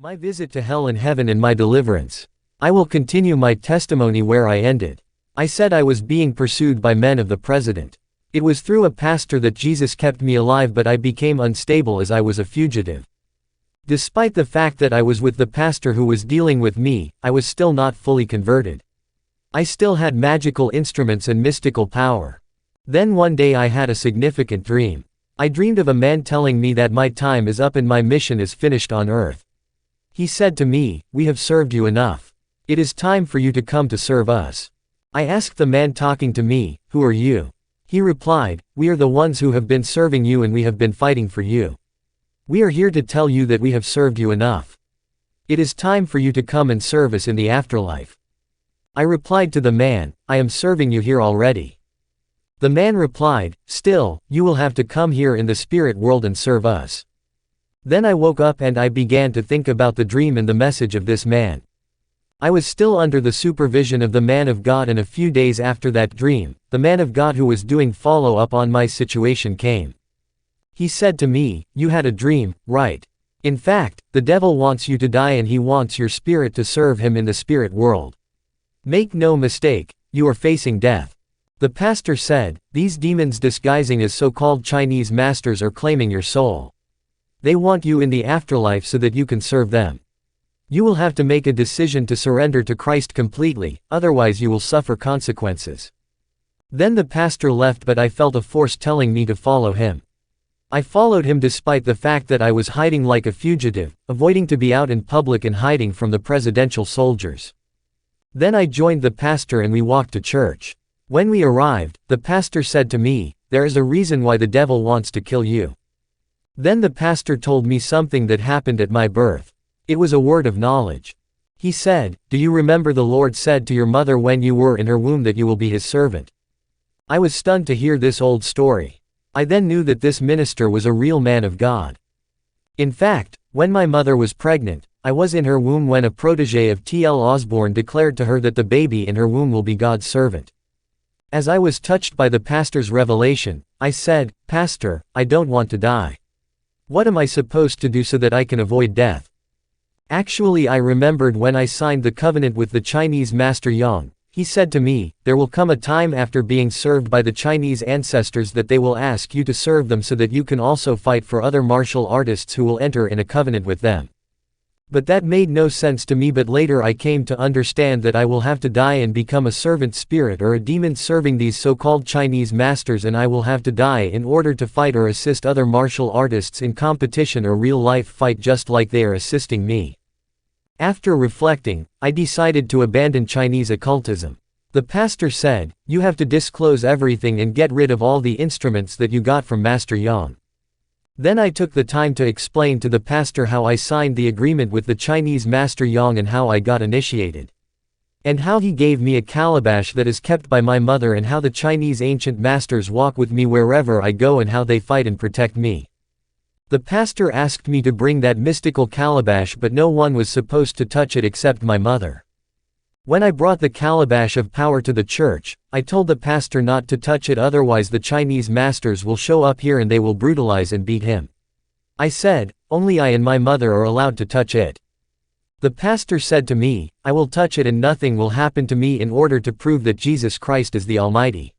My visit to hell and heaven and my deliverance. I will continue my testimony where I ended. I said I was being pursued by men of the president. It was through a pastor that Jesus kept me alive, but I became unstable as I was a fugitive. Despite the fact that I was with the pastor who was dealing with me, I was still not fully converted. I still had magical instruments and mystical power. Then one day I had a significant dream. I dreamed of a man telling me that my time is up and my mission is finished on earth. He said to me, "We have served you enough. It is time for you to come to serve us." I asked the man talking to me, "Who are you?" He replied, "We are the ones who have been serving you and we have been fighting for you. We are here to tell you that we have served you enough. It is time for you to come and serve us in the afterlife." I replied to the man, "I am serving you here already." The man replied, "Still, you will have to come here in the spirit world and serve us." Then I woke up and I began to think about the dream and the message of this man. I was still under the supervision of the man of God, and a few days after that dream, the man of God who was doing follow-up on my situation came. He said to me, "You had a dream, right? In fact, the devil wants you to die and he wants your spirit to serve him in the spirit world. Make no mistake, you are facing death." The pastor said, "These demons disguising as so-called Chinese masters are claiming your soul. They want you in the afterlife so that you can serve them. You will have to make a decision to surrender to Christ completely, otherwise you will suffer consequences." Then the pastor left, but I felt a force telling me to follow him. I followed him despite the fact that I was hiding like a fugitive, avoiding to be out in public and hiding from the presidential soldiers. Then I joined the pastor and we walked to church. When we arrived, the pastor said to me, "There is a reason why the devil wants to kill you." Then the pastor told me something that happened at my birth. It was a word of knowledge. He said, "Do you remember the Lord said to your mother when you were in her womb that you will be his servant?" I was stunned to hear this old story. I then knew that this minister was a real man of God. In fact, when my mother was pregnant, I was in her womb when a protege of T.L. Osborne declared to her that the baby in her womb will be God's servant. As I was touched by the pastor's revelation, I said, "Pastor, I don't want to die. What am I supposed to do so that I can avoid death?" Actually, I remembered when I signed the covenant with the Chinese Master Yang. He said to me, "There will come a time after being served by the Chinese ancestors that they will ask you to serve them so that you can also fight for other martial artists who will enter in a covenant with them." But that made no sense to me, but later I came to understand that I will have to die and become a servant spirit or a demon serving these so-called Chinese masters, and I will have to die in order to fight or assist other martial artists in competition or real-life fight just like they are assisting me. After reflecting, I decided to abandon Chinese occultism. The pastor said, "You have to disclose everything and get rid of all the instruments that you got from Master Yang." Then I took the time to explain to the pastor how I signed the agreement with the Chinese Master Yang and how I got initiated. And how he gave me a calabash that is kept by my mother, and how the Chinese ancient masters walk with me wherever I go and how they fight and protect me. The pastor asked me to bring that mystical calabash, but no one was supposed to touch it except my mother. When I brought the calabash of power to the church, I told the pastor not to touch it, otherwise the Chinese masters will show up here and they will brutalize and beat him. I said, "Only I and my mother are allowed to touch it." The pastor said to me, "I will touch it and nothing will happen to me in order to prove that Jesus Christ is the Almighty."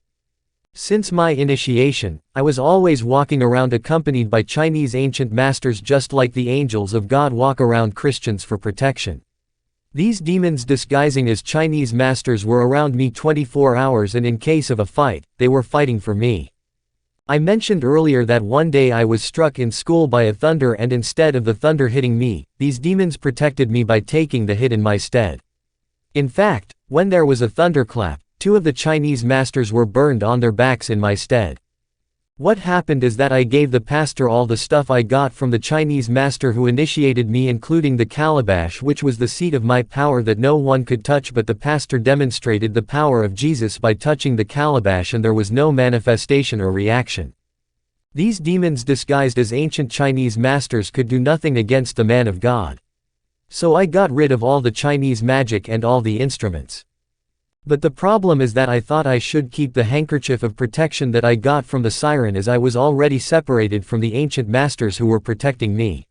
Since my initiation, I was always walking around accompanied by Chinese ancient masters, just like the angels of God walk around Christians for protection. These demons disguising as Chinese masters were around me 24 hours, and in case of a fight, they were fighting for me. I mentioned earlier that one day I was struck in school by a thunder, and instead of the thunder hitting me, these demons protected me by taking the hit in my stead. In fact, when there was a thunderclap, 2 of the Chinese masters were burned on their backs in my stead. What happened is that I gave the pastor all the stuff I got from the Chinese master who initiated me, including the calabash, which was the seat of my power that no one could touch, but the pastor demonstrated the power of Jesus by touching the calabash and there was no manifestation or reaction. These demons disguised as ancient Chinese masters could do nothing against the man of God. So I got rid of all the Chinese magic and all the instruments. But the problem is that I thought I should keep the handkerchief of protection that I got from the siren, as I was already separated from the ancient masters who were protecting me.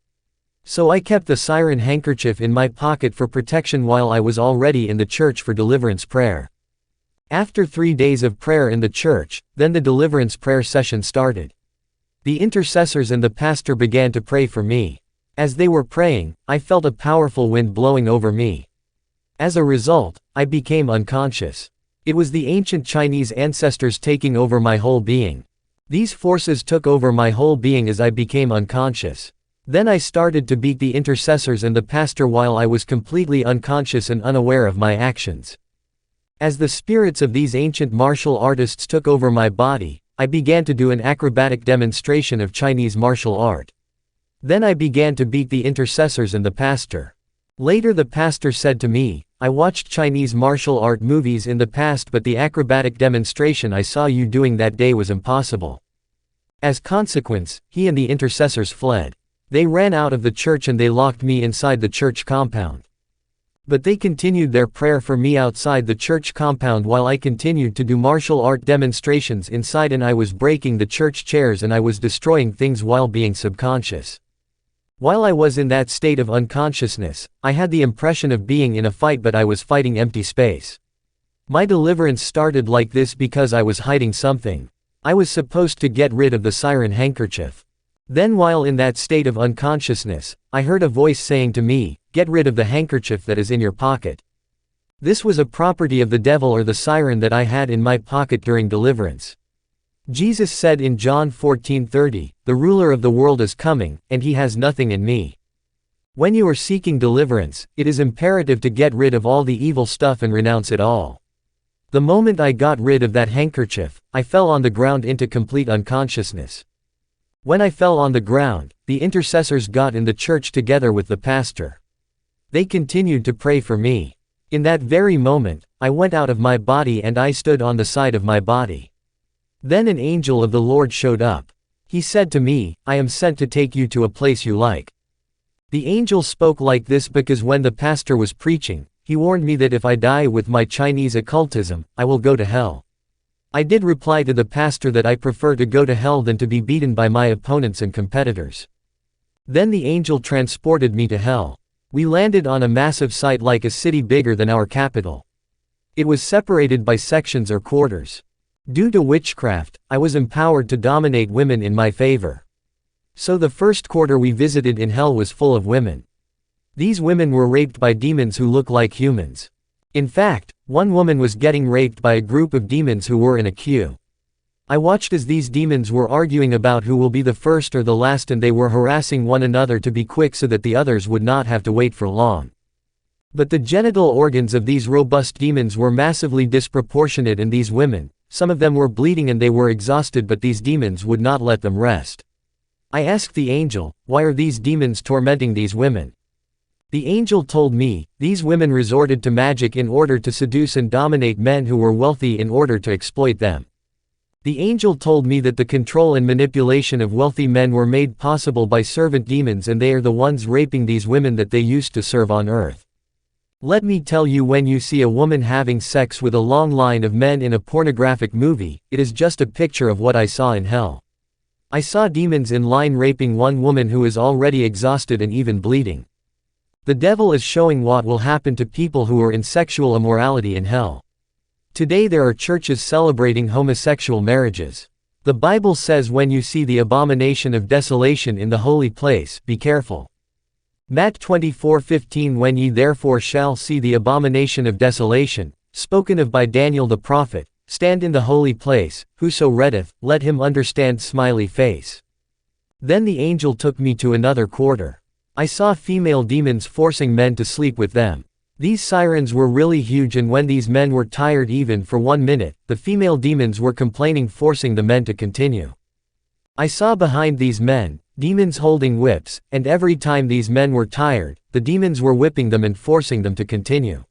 So I kept the siren handkerchief in my pocket for protection while I was already in the church for deliverance prayer. After 3 days of prayer in the church, then the deliverance prayer session started. The intercessors and the pastor began to pray for me. As they were praying, I felt a powerful wind blowing over me. As a result, I became unconscious. It was the ancient Chinese ancestors taking over my whole being. These forces took over my whole being as I became unconscious. Then I started to beat the intercessors and the pastor while I was completely unconscious and unaware of my actions. As the spirits of these ancient martial artists took over my body, I began to do an acrobatic demonstration of Chinese martial art. Then I began to beat the intercessors and the pastor. Later the pastor said to me, "I watched Chinese martial art movies in the past, but the acrobatic demonstration I saw you doing that day was impossible." As consequence, he and the intercessors fled. They ran out of the church and they locked me inside the church compound. But they continued their prayer for me outside the church compound while I continued to do martial art demonstrations inside, and I was breaking the church chairs and I was destroying things while being subconscious. While I was in that state of unconsciousness, I had the impression of being in a fight, but I was fighting empty space. My deliverance started like this because I was hiding something. I was supposed to get rid of the siren handkerchief. Then while in that state of unconsciousness, I heard a voice saying to me, "Get rid of the handkerchief that is in your pocket." This was a property of the devil or the siren that I had in my pocket during deliverance. Jesus said in John 14:30, "The ruler of the world is coming, and he has nothing in me." When you are seeking deliverance, it is imperative to get rid of all the evil stuff and renounce it all. The moment I got rid of that handkerchief, I fell on the ground into complete unconsciousness. When I fell on the ground, the intercessors got in the church together with the pastor. They continued to pray for me. In that very moment, I went out of my body and I stood on the side of my body. Then an angel of the Lord showed up. He said to me, "I am sent to take you to a place you like." The angel spoke like this because when the pastor was preaching, he warned me that if I die with my Chinese occultism, I will go to hell. I did reply to the pastor that I prefer to go to hell than to be beaten by my opponents and competitors. Then the angel transported me to hell. We landed on a massive site like a city bigger than our capital. It was separated by sections or quarters. Due to witchcraft, I was empowered to dominate women in my favor. So the first quarter we visited in hell was full of women. These women were raped by demons who look like humans. In fact, one woman was getting raped by a group of demons who were in a queue. I watched as these demons were arguing about who will be the first or the last, and they were harassing one another to be quick so that the others would not have to wait for long. But the genital organs of these robust demons were massively disproportionate in these women. Some of them were bleeding and they were exhausted, but these demons would not let them rest. I asked the angel, "Why are these demons tormenting these women?" The angel told me, "These women resorted to magic in order to seduce and dominate men who were wealthy in order to exploit them." The angel told me that the control and manipulation of wealthy men were made possible by servant demons, and they are the ones raping these women that they used to serve on earth. Let me tell you, when you see a woman having sex with a long line of men in a pornographic movie, it is just a picture of what I saw in hell. I saw demons in line raping one woman who is already exhausted and even bleeding. The devil is showing what will happen to people who are in sexual immorality in hell. Today there are churches celebrating homosexual marriages. The Bible says, when you see the abomination of desolation in the holy place, be careful. Matt 24:15 When ye therefore shall see the abomination of desolation, spoken of by Daniel the prophet, stand in the holy place, whoso readeth, let him understand. Smiley face. Then the angel took me to another quarter. I saw female demons forcing men to sleep with them. These sirens were really huge, and when these men were tired even for 1 minute, the female demons were complaining, forcing the men to continue. I saw behind these men, demons holding whips, and every time these men were tired, the demons were whipping them and forcing them to continue.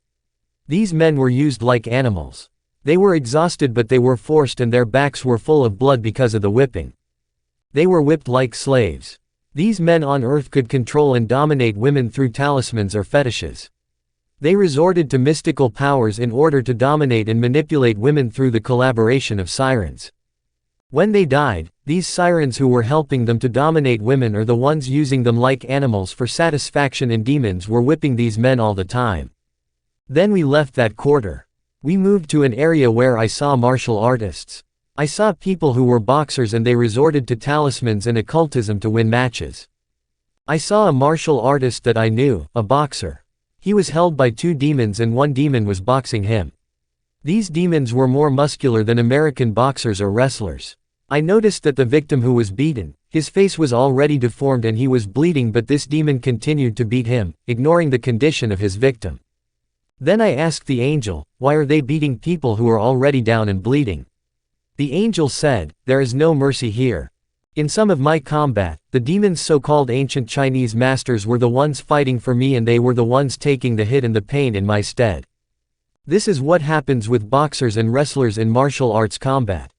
These men were used like animals. They were exhausted, but they were forced, and their backs were full of blood because of the whipping. They were whipped like slaves. These men on earth could control and dominate women through talismans or fetishes. They resorted to mystical powers in order to dominate and manipulate women through the collaboration of sirens. When they died, these sirens who were helping them to dominate women are the ones using them like animals for satisfaction, and demons were whipping these men all the time. Then we left that quarter. We moved to an area where I saw martial artists. I saw people who were boxers and they resorted to talismans and occultism to win matches. I saw a martial artist that I knew, a boxer. He was held by 2 demons and 1 demon was boxing him. These demons were more muscular than American boxers or wrestlers. I noticed that the victim who was beaten, his face was already deformed and he was bleeding, but this demon continued to beat him, ignoring the condition of his victim. Then I asked the angel, why are they beating people who are already down and bleeding? The angel said, there is no mercy here. In some of my combat, the demons' so-called ancient Chinese masters were the ones fighting for me and they were the ones taking the hit and the pain in my stead. This is what happens with boxers and wrestlers in martial arts combat.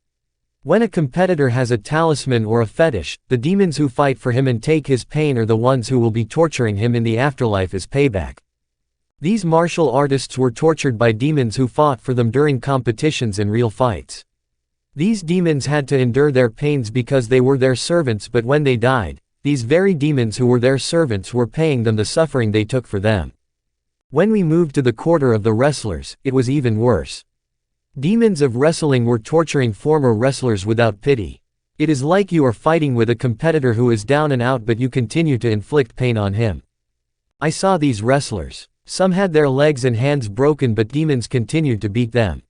When a competitor has a talisman or a fetish, the demons who fight for him and take his pain are the ones who will be torturing him in the afterlife as payback. These martial artists were tortured by demons who fought for them during competitions and real fights. These demons had to endure their pains because they were their servants, but when they died, these very demons who were their servants were paying them the suffering they took for them. When we moved to the quarter of the wrestlers, it was even worse. Demons of wrestling were torturing former wrestlers without pity. It is like you are fighting with a competitor who is down and out but you continue to inflict pain on him. I saw these wrestlers. Some had their legs and hands broken but demons continued to beat them.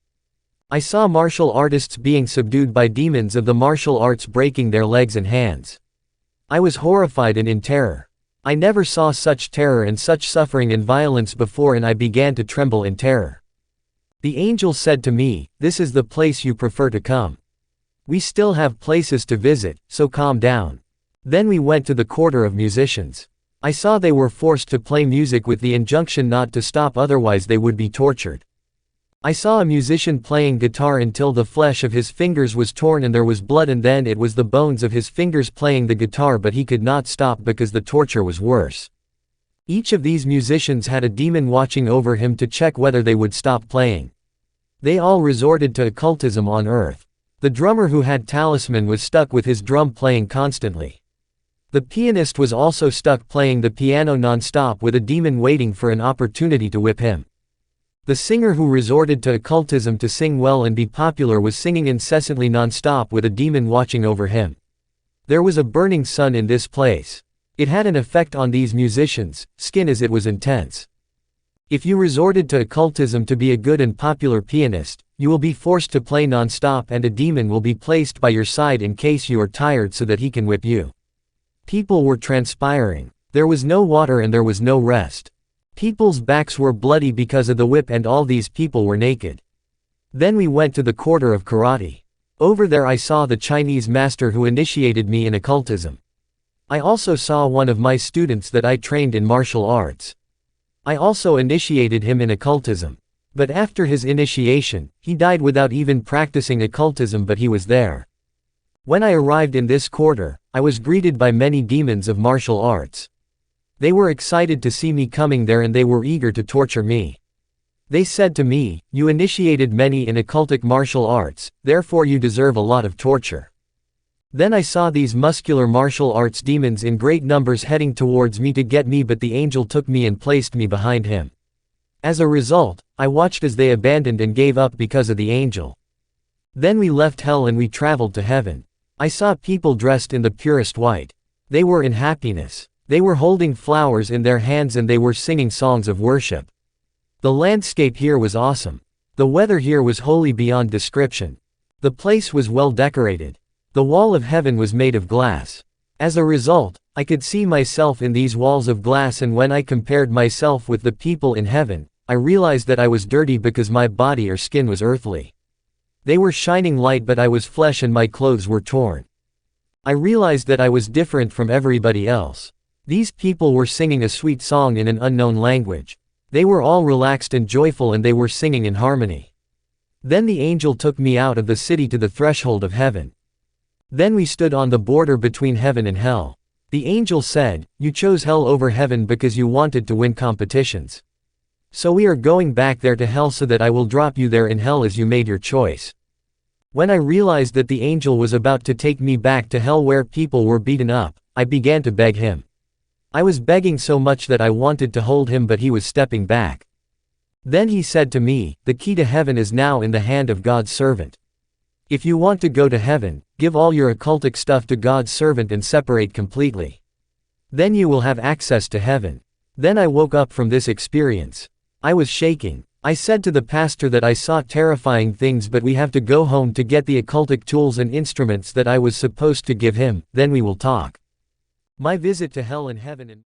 I saw martial artists being subdued by demons of the martial arts breaking their legs and hands. I was horrified and in terror. I never saw such terror and such suffering and violence before and I began to tremble in terror. The angel said to me, this is the place you prefer to come. We still have places to visit, so calm down. Then we went to the quarter of musicians. I saw they were forced to play music with the injunction not to stop, otherwise they would be tortured. I saw a musician playing guitar until the flesh of his fingers was torn and there was blood, and then it was the bones of his fingers playing the guitar, but he could not stop because the torture was worse. Each of these musicians had a demon watching over him to check whether they would stop playing. They all resorted to occultism on earth. The drummer who had talisman was stuck with his drum playing constantly. The pianist was also stuck playing the piano non-stop with a demon waiting for an opportunity to whip him. The singer who resorted to occultism to sing well and be popular was singing incessantly non-stop with a demon watching over him. There was a burning sun in this place. It had an effect on these musicians' skin as it was intense. If you resorted to occultism to be a good and popular pianist, you will be forced to play non-stop and a demon will be placed by your side in case you are tired so that he can whip you. People were transpiring. There was no water and there was no rest. People's backs were bloody because of the whip and all these people were naked. Then we went to the quarter of karate. Over there I saw the Chinese master who initiated me in occultism. I also saw one of my students that I trained in martial arts. I also initiated him in occultism. But after his initiation, he died without even practicing occultism, but he was there. When I arrived in this quarter, I was greeted by many demons of martial arts. They were excited to see me coming there and they were eager to torture me. They said to me, you initiated many in occultic martial arts, therefore you deserve a lot of torture. Then I saw these muscular martial arts demons in great numbers heading towards me to get me, but the angel took me and placed me behind him. As a result, I watched as they abandoned and gave up because of the angel. Then we left hell and we traveled to heaven. I saw people dressed in the purest white. They were in happiness. They were holding flowers in their hands and they were singing songs of worship. The landscape here was awesome. The weather here was holy beyond description. The place was well decorated. The wall of heaven was made of glass. As a result, I could see myself in these walls of glass, and when I compared myself with the people in heaven, I realized that I was dirty because my body or skin was earthly. They were shining light but I was flesh and my clothes were torn. I realized that I was different from everybody else. These people were singing a sweet song in an unknown language. They were all relaxed and joyful and they were singing in harmony. Then the angel took me out of the city to the threshold of heaven. Then we stood on the border between heaven and hell. The angel said, you chose hell over heaven because you wanted to win competitions. So we are going back there to hell so that I will drop you there in hell as you made your choice. When I realized that the angel was about to take me back to hell where people were beaten up, I began to beg him. I was begging so much that I wanted to hold him, but he was stepping back. Then he said to me, "The key to heaven is now in the hand of God's servant. If you want to go to heaven, give all your occultic stuff to God's servant and separate completely. Then you will have access to heaven." Then I woke up from this experience. I was shaking. I said to the pastor that I saw terrifying things, but we have to go home to get the occultic tools and instruments that I was supposed to give him, then we will talk. My visit to hell and heaven and